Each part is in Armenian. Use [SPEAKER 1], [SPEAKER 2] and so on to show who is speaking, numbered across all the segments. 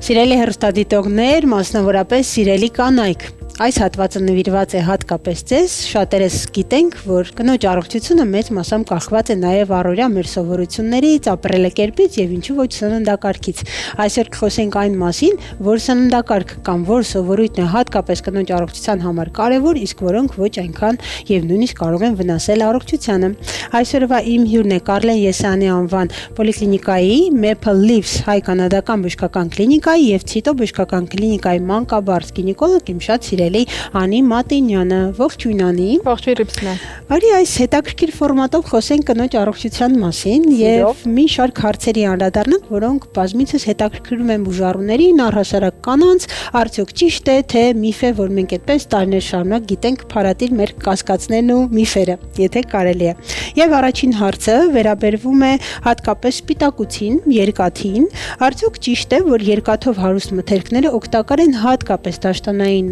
[SPEAKER 1] Սիրելի հեռուստադիտողներ, մասնավորապես սիրելի կանայք, այս հատվածը նվիրված է հատկապես ձեզ, շատերս գիտենք, որ կնոջ առողջությունը մեծ մասամբ կախված է նաև առօրյա մեր սովորություններից, ապրելակերպից եւ ինչու ոչ սննդակարգից։ Այսօր կխոսենք այն մասին, որ սննդակարգը կամ որ սովորույթն է հատկապես կնոջ առողջության համար կարևոր, իսկ որոնք ոչ այնքան եւ նույնիսկ կարող են վնասել առողջությանը։ Այսօրվա իմ հյուրն է Կարլեն Եսայանի անվան պոլիկլինիկայի Maple Leaves հայ-կանադական բժշկական կլինիկայի եւ Ցիտո բժշկական կլինիկայի մանկաբարձ գինեկոլոգ իմ շատ սիրելի Անի Մատինյանը։ Ողջույն Անի։
[SPEAKER 2] Ողջույն Ռիփսնա։
[SPEAKER 1] Արի այս հետաքրքիր ֆորմատով խոսենք կնոջ առողջության մասին եւ մի շարք հարցերի անդրադառնանք, որոնք բազմիցս հետաքրքրում են բուժառուներին, առհասարակ կանանց, արդյոք ճիշտ է թե միֆ է, որ մենք այդպես տարիներ շարունակ գիտենք փարատիր մեր կասկածներն ու միֆերը, եթե կարելի է։ Եվ առաջին հարցը վերաբերվում է հատկապես սպիտակուցին, երկաթին։ Արդյոք ճիշտ է, որ երկաթով հարուստ մթերքները օգտակար են հատկապես դաշտանային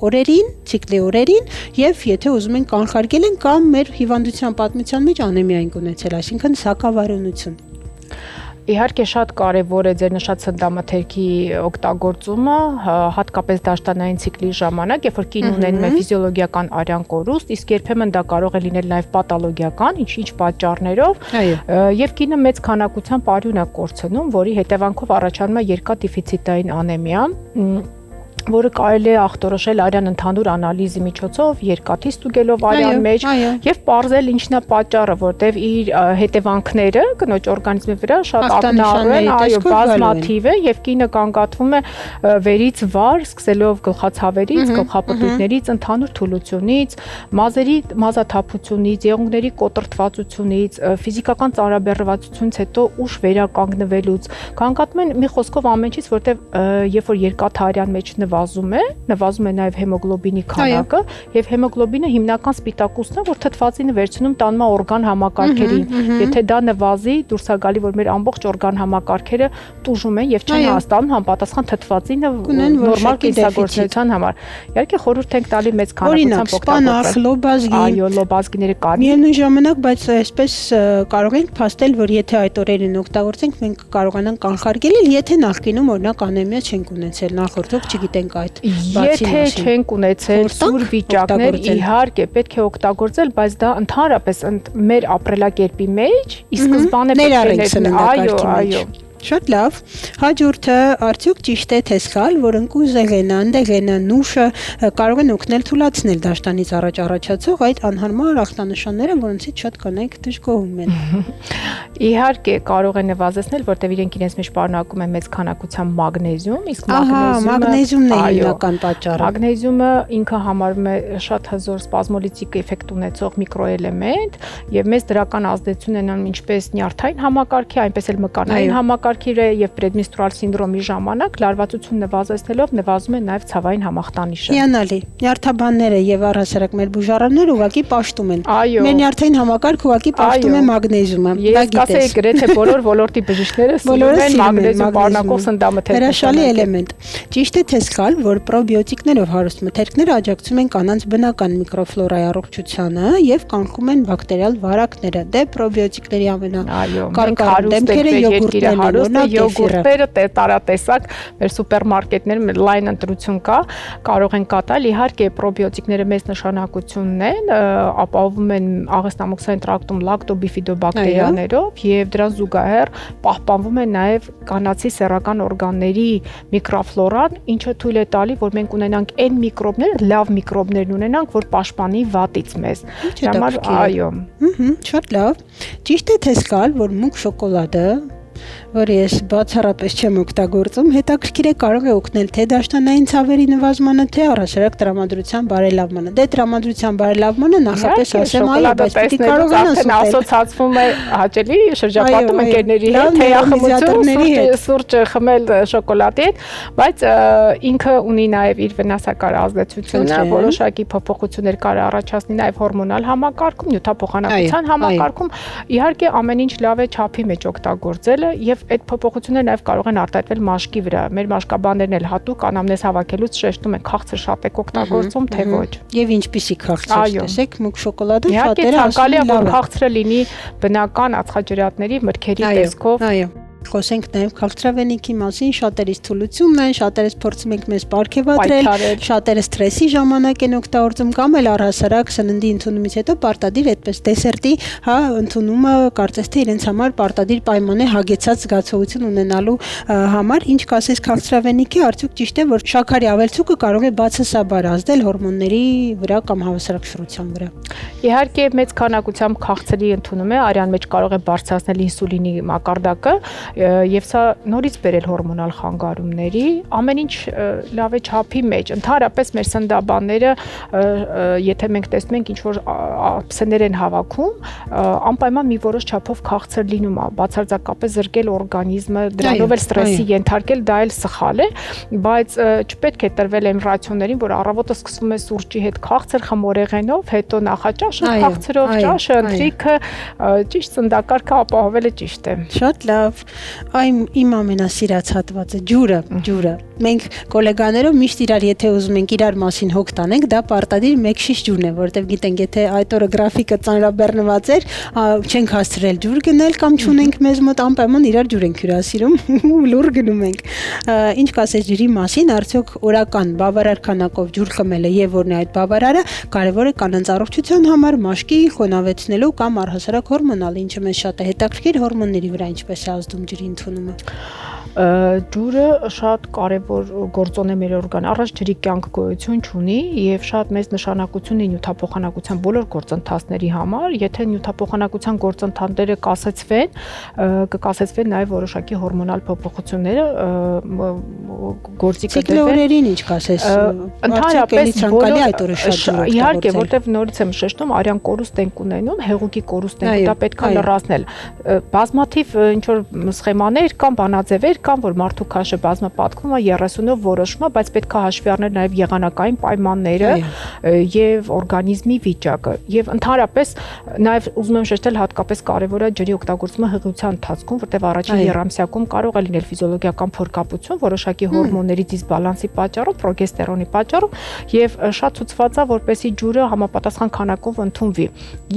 [SPEAKER 1] օրերին, ցիկլի օրերին, եւ եթե ուզում ենք կանխարգել են կամ մեր հիվանդության պատմության մեջ անեմիա ենք ունեցել, այսինքն սակավարյունություն։
[SPEAKER 2] Իհարկե շատ կարևոր է ձեր նշած սննդամթերքի օգտագործումը, հատկապես դաշտանային ցիկլի ժամանակ, երբ որ կին ունենում է ֆիզիոլոգիական արյան կորուստ, իսկ երբեմն դա կարող է լինել նաև պաթոլոգիական, ինչ պատճառներով, եւ կինը մեծ քանակությամբ արյուն է կորցնում, որի հետևանքով առաջանում է երկաթդեֆիցիտային անեմիա, որը կարելի է ախտորոշել արյան ընդհանուր անալիզի միջոցով, երկաթի ստուգելով արյան մեջ եւ պարզել ինչն է պատճառը, որտեւ իր հետևանքները կնոջ օրգանիզմի վրա շատ ակնառու են, բազմաթիվ է եւ կինը կանգատվում է վերից վար, սկսելով գլխացավերից, գլխապտույտներից, ընդհանուր թուլությունից, մազերի մազաթափությունից, եղունգների կոտրտվածությունից, ֆիզիկական ծանրաբեռնվածությունից հետո ուշ վերականգնվելուց, կանգատում են մի խոսքով ամեն ինչից, որտեւ երբ որ երկաթը արյան մեջ նվազում է նաև հեմոգլոբինի քանակը եւ հեմոգլոբինը հիմնական սպիտակուցն է, որ թթվածինը վերցնում տանում է օրգան համակարգերին։ Եթե դա նվազի, դուրս է գալի, որ մեր ամբողջ օրգան համակարգերը տուժում են եւ չեն հաստատում համապատասխան թթվածինը նորմալ կենսագործունեության համար։ Իհարկե խորհուրդ ենք տալի մեծ քանակությամբ օգտագործել։
[SPEAKER 1] Լոբազգի,
[SPEAKER 2] այո, լոբազգիները կան։
[SPEAKER 1] Միևնույն ժամանակ, բայց այսպես կարող ենք փաստել, որ եթե այդ օրերին օգտագործենք, մենք կարողանանք կանխարգել, եթե նախկինում օրինակ անեմիա չենք ունեցել, նախորդող չգիտենք այդ բացի
[SPEAKER 2] Եթե չենք ունեցել սուր վիճակներ, իհարկե պետք է օգտագործել, բայց դա ընդհանրապես մեր ապրելակերպի մեջ ի սկզբանե
[SPEAKER 1] այո, շատ լավ։ Հաջորդը, արդյոք ճիշտ է թե սխալ, որ ընկուզեղենը, անդեղենը, նուշը կարող են օգնել թուլացնել դաշտանից առաջացող այդ անհարմար ախտանշանները, որոնցից շատ կանայք դժգոհում են։
[SPEAKER 2] Իհարկե կարող են նվազեցնել, որտեղ իրենք իրենց մեջ պարունակում են մեծ քանակությամբ մագնեզիում, իսկ
[SPEAKER 1] մագնեզիումն է հիմնական պատճառը։
[SPEAKER 2] Մագնեզիումը ինքը համարվում է շատ հզոր սպազմոլիտիկ էֆեկտ ունեցող միկրոէլեմենտ եւ մեծ դրական ազդեցություն ունեն ինչպես նյարդային համակարգի, այնպես էլ մկանային համակարգի եւ պրեդմենստրուալ սինդրոմի ժամանակ լարվածություն նվազեցնելով նվազում է նաեւ ցավային համախտանիշը։
[SPEAKER 1] Հիանալի։ Նյարդաբանները եւ առհասարակ մեր բուժառանները ուղղակի պաշտում են։ Մեր նյարդային համակարգը ուղղակի պաշտում է մագնեզիումը։
[SPEAKER 2] Ես կասեի գրեթե բոլոր ոլորտի բժիշկները սիրում են մագնեզիում պարունակող սննդամթերք։
[SPEAKER 1] Հրաշալի էլեմենտ։ Ճիշտ է թե սխալ, որ պրոբիոտիկներով հարուստ մթերքները աջակցում են կանանց բնական միկրոֆլորայի առողջությանը եւ կանխում են բակտերիալ վարակները։ Դե պրոբիոտիկների ամենակարևոր դեմքերը յոգուրտներն
[SPEAKER 2] Յոգուրտները տարատեսակ մեր սուպերմարկետներում լայն ընտրություն կա, կարող են կատարել։ Իհարկե պրոբիոտիկները մեծ նշանակություն ունեն, ապահովում են աղեստամոքսային տրակտում լակտոբիֆիդոբակտերիաներով եւ դրան զուգահեռ պահպանվում է նաեւ կանացի սեռական օրգանների միկրոֆլորան, ինչը թույլ է տալի, որ մենք ունենանք այն միկրոբներ, լավ միկրոբներ ունենանք, որ պաշտպանի վատից մեզ։ Համար այո։
[SPEAKER 1] Շատ լավ։ Ճիշտ է թե սխալ, որ մուկ շոկոլադը, որ ես բացառապես չեմ օգտագործում, հետաքրքիր է կարող է օգնել թե դաշտանային ցավերի նվազմանը, թե առհասարակ տրամադրության բարելավմանը։ Դե տրամադրության բարելավմանը նախապես ասեմ, այո, բայց պիտի կարողանաս
[SPEAKER 2] ասոցացվում է հաճելի շրջապատում ընկերների հետ, թեյախմություն, սուրճը խմել շոկոլադի հետ, բայց ինքը ունի նաև իր վնասակար ազդեցությունը, որոշակի փոփոխություններ կարող առաջացնի նաև հորմոնալ համակարգում, նյութափոխանակության համակարգում։ Իհարկե ամեն ինչ լավ է չափի մեջ օգտագործելը եւ այդ փոփոխությունները նաև կարող են արտահայտվել մաշկի վրա։ Մեր մաշկաբաններն էլ հատուկ անամնեզ հավաքելուց շեշտում են քաղցր շատ եք օգտագործում, թե ոչ։
[SPEAKER 1] Եվ ինչպիսի քաղցր, տեսեք, մուկ շոկոլադը շատերը
[SPEAKER 2] ասում են, ցանկալի է որ քաղցրը լինի բնական ածխաջրատների, մրգերի տեսքով։
[SPEAKER 1] Այո։ Խոսենք նաև քաղցրավենիքի մասին, շատերից թուլությունն են, շատերից փորձում ենք մեզ պարգևատրել, շատերը ստրեսի ժամանակ են օգտագործում կամ էլ առհասարակ սննդի ընդունումից հետո պարտադիր այդպես դեսերտի, ընդունումը կարծես թե իրենց համար պարտադիր պայման է հագեցած զգացողություն ունենալու համար, ինչ կասես քաղցրավենիքի, արդյոք ճիշտ է, որ շաքարի ավելցուկը կարող է բացասաբար ազդել հորմոնների վրա կամ հավասարակշռության վրա։
[SPEAKER 2] Իհարկե մեծ քանակությամբ քաղցրի ընդունումը արյան մեջ կարող է բարձրացնել ինսուլինի մակարդակը եւ սա նորից բերել հորմոնալ խանգարումների, ամեն ինչ լավ է չափի մեջ։ Ընդհանրապես մեր սննդաբանները, եթե մենք տեսնում ենք ինչ որ ափսեներ են հավաքում, անպայման մի որոշ չափով քաղցր լինում է, բացարձակապես զրկել օրգանիզմը, դրանով էլ ստրեսի ենթարկել, դա էլ սխալ է, բայց չպետք է տրվել այն ռացիոներին, որ առավոտը սկսվում է սուրճի հետ քաղցր խմորեղենով, հետո նախաճաշը քաղցրով, ճաշը, ընթրիքը, ճիշտ սննդակարգը ապահովելը ճիշտ է։
[SPEAKER 1] Շատ լավ։ Այն իմ ամենասիրած հատվածը ջուրը։ Մենք գոլեգաներով միշտ իրար եթե ուզում ենք իրար մասին հոգ տանենք, դա պարտադիր մեկ շիշ ջուրն է, որովհետև գիտենք, եթե այդ օրը գրաֆիկը ծանրաբեռնված էր, չենք հասցրել ջուր գնել կամ չունենք մեզ մոտ, անպայման իրար ջուր ենք հյուրասիրում ու լուր գնում ենք։ Ինչ կասես ջրի մասին, արդյոք օրական բավարար քանակով ջուր խմելը եւ որն է այդ բավարարը, կարևոր է կանանց առողջության համար, մաշկի խոնավեցնելու կամ առհասարակ հորմոնալ, ինչը մեզ շատ է հետաքրքիր, հորմոնների վրա ինչպես է ազդում ջրի ընդունումը։
[SPEAKER 2] Ջուրը շատ կարևոր գործոն է մեր օրգան, առանց ջրի կյանք գոյություն չունի եւ շատ մեծ նշանակություն ունի նյութափոխանակության բոլոր գործընթացների համար, եթե նյութափոխանակության գործընթացները կասեցվեն, կկասեցվեն նաեւ որոշակի հորմոնալ փոփոխությունները գործի կդրվեն։
[SPEAKER 1] Ցիկլորերին ինչ կասես։
[SPEAKER 2] Ընդհանրապես
[SPEAKER 1] ցանկալի այդ օրը շատ ջուր օգտագործել։
[SPEAKER 2] Իհարկե, որտեվ նորից եմ շեշտում, արյան կորուստ ենք ունենում, հեղուկի կորուստ ենք, դա պետք է լրացնել։ Բազմաթիվ ինչ որ սխեմաներ կամ բանաձևեր կան, որ մարդու քաշը բազմապատկվում է 30-ով որոշվում է, բայց պետք է հաշվի առնել նաև եղանակային պայմանները եւ օրգանիզմի վիճակը։ Եվ ընդհանրապես նաև ուզում եմ շեշտել հատկապես կարևոր է ջրի օգտագործումը հղիության ընթացքում, որտեղ առաջին երամսյակում կարող է լինել ֆիզիոլոգիական փորկապություն, որոշակի հորմոնների դիսբալանսի պատճառով, պրոգեստերոնի պատճառով եւ շատ ցուցված է, որպեսզի ջուրը համապատասխան քանակով ընդունվի։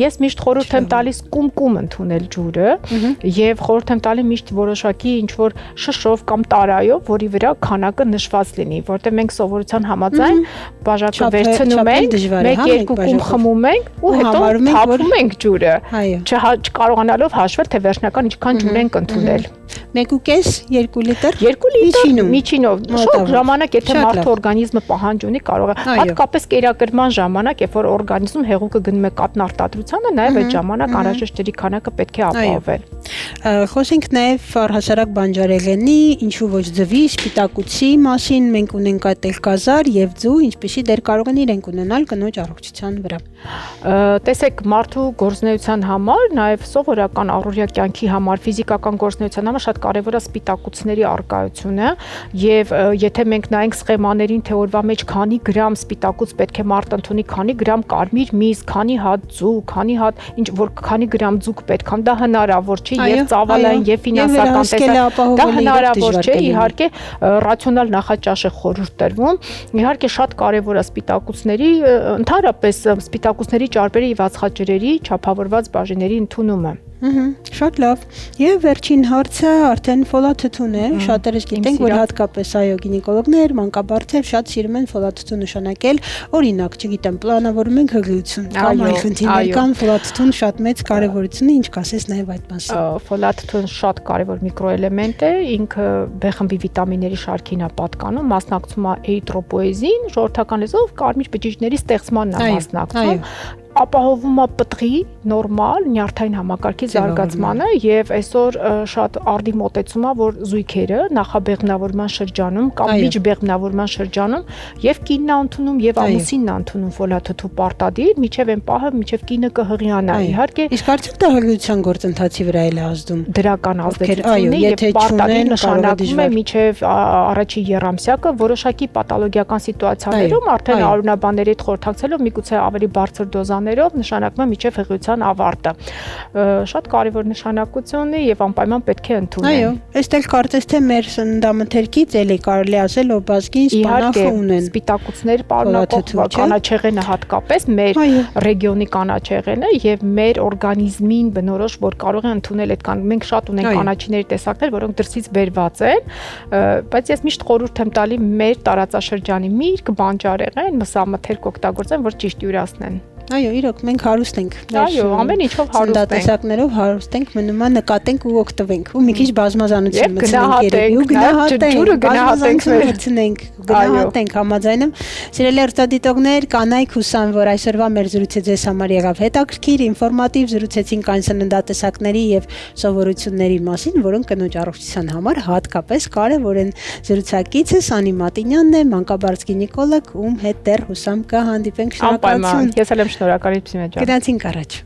[SPEAKER 2] Ես միշտ խորհուրդ եմ տալիս կում ընդունել ջուրը եւ խորհուրդ եմ տալի միշտ որոշակի ինչ որ շշով կամ տարայով, որի վրա քանակը նշված լինի, որտեղ մենք սովորության համաձայն բաժակը վերցնում ենք, 1-2 կում խմում ենք ու հետո թափում ենք ջուրը, չկարողանալով հաշվել, թե վերջնական ինչքան ջուր ենք ընդունել։
[SPEAKER 1] 1.5-2 լիտր
[SPEAKER 2] 2 լիտր միջինով շոկ ժամանակ եթե մարդու օրգանիզմը պահանջ ունի կարող է հատկապես կերակրման ժամանակ երբ որ օրգանիզմում հեղուկը գնում է կաթնարտադրությանը նաև այդ ժամանակ անհրաժեշտ ջրի քանակը պետք է ապահովել։
[SPEAKER 1] Խոսենք նաև առհասարակ բանջարեղենի, ինչու ոչ ձվի, սպիտակուցի մասին, մենք ունենք այդտեղ գազար եւ ձու, ինչպեսի դեր կարող են իրենք ունենալ կնոջ առողջության վրա։
[SPEAKER 2] Տեսեք, մարդու գործունեության համար, նաև սովորական առօրյա կյանքի համար, ֆիզիկական գործունեության համար շատ կարևոր է սպիտակուցների առկայությունը եւ եթե մենք նայենք սխեմաներին, թե օրվա մեջ քանի գրամ սպիտակուց պետք է մարդ ընդունի, քանի գրամ կարմիր միս, քանի հատ ձու, քանի հատ ինչ որ քանի գրամ ձուկ պետք է, դա հնարավոր չէ եւ ծավալային եւ ֆինանսական տեսակ դա հնարավոր չէ, իհարկե ռացիոնալ նախաճաշ է խորհուրդ տրվում, իհարկե շատ կարևոր է սպիտակուցների, ընդհանրապես սպիտակուցների ճարպերի եւ ածխաջրերի չափավորված բաժինների ընդունումը։
[SPEAKER 1] Շատ լավ։ Եվ վերջին հարցը արդեն ֆոլաթթուն է, շատերս գիտենք, որ հատկապես այո գինեկոլոգներ, մանկաբարձեր շատ սիրում են ֆոլաթթուն նշանակել, օրինակ, չգիտեմ, պլանավորում ենք հղիություն, կամ այլ խնդիրներ կան, ֆոլաթթուն շատ մեծ կարևորություն ունի, ինչ կասես նաև այդ մասին։
[SPEAKER 2] Ֆոլաթթուն շատ կարևոր միկրոէլեմենտ է, ինքը B խմբի վիտամինների շարքին է պատկանում, մասնակցում է էրիթրոպոեզին, ժողովրդական լեզվով կարմիր բջիջների ստեղծմանն է մասնակցում, ապահովում է պտղի նորմալ նյարդային համակարգի զարգացմանը եւ այսօր շատ արդի մոտեցում է որ զույգերը նախաբեղմնավորման շրջանում կամ միջբեղմնավորման շրջանում եւ կինն է ընդունում եւ ամուսինն է ընդունում ֆոլաթթու պարտադիր միջև այն պահը միջև կինը կհղիանա իհարկե
[SPEAKER 1] իսկ արդյոք դա հղիության գործընթացի վրա է ազդում
[SPEAKER 2] դրական ազդեցություն ունի եւ պարտադիր նշանակում է միջև առաջի երամսյակը որոշակի պաթոլոգիական սիտուացիաներում արդեն արյունաբանների հետ խորհրդակցելով միգուցե ավելի բարձր դոզա նշանակում է միջև հղիության առողջության ավարտը։ Շատ կարևոր նշանակություն ունի եւ անպայման պետք է ընդունեն։
[SPEAKER 1] Այո, այստեղ կարծես թե մեր սննդամթերքից էլի կարելի ասել օբազգին սպանախը ունեն։
[SPEAKER 2] Սպիտակուցներ պարունակող կանաչեղենը հատկապես մեր ռեգիոնի կանաչեղենը եւ մեր օրգանիզմին բնորոշ, որ կարող է ընդունել այդ մենք շատ ունենք կանաչիների տեսակներ, որոնք դրսից բերված են, բայց ես միշտ խորհուրդ եմ տալի մեր տարածաշրջանի միրգ, բանջարեղեն, մսամթերք օգտագործեն, որ ճիշտ յուրացնեն։
[SPEAKER 1] Այո, իրոք մենք հարուստ ենք։
[SPEAKER 2] Այո, ամեն ինչով հարուստ ենք։
[SPEAKER 1] Սննդատեսակներով հարուստ ենք, մնում է նկատենք ու օգտվենք։ Ու մի քիչ բազմազանություն մտցնենք գնահատենք, համաձայն եմ։ Սիրելի արտադիտողներ, կանայք հուսամ, որ այսօրվա մեր զրույցը ձեզ համար եղավ հետաքրքիր, ինֆորմատիվ, զրուցեցինք այն սննդատեսակների եւ սովորությունների մասին, որոնք կնոջ առողջության համար հատկապես կարեւոր են։ Զրուցակիցս Անի Մատինյանն է, մանկաբարձ գինեկոլոգ, ում հետ դեռ հուսամ կհանդիպենք։ Շնորհակալություն։
[SPEAKER 2] Ես էլ եմ շնորհակալություն։
[SPEAKER 1] Գնացինք առաջ։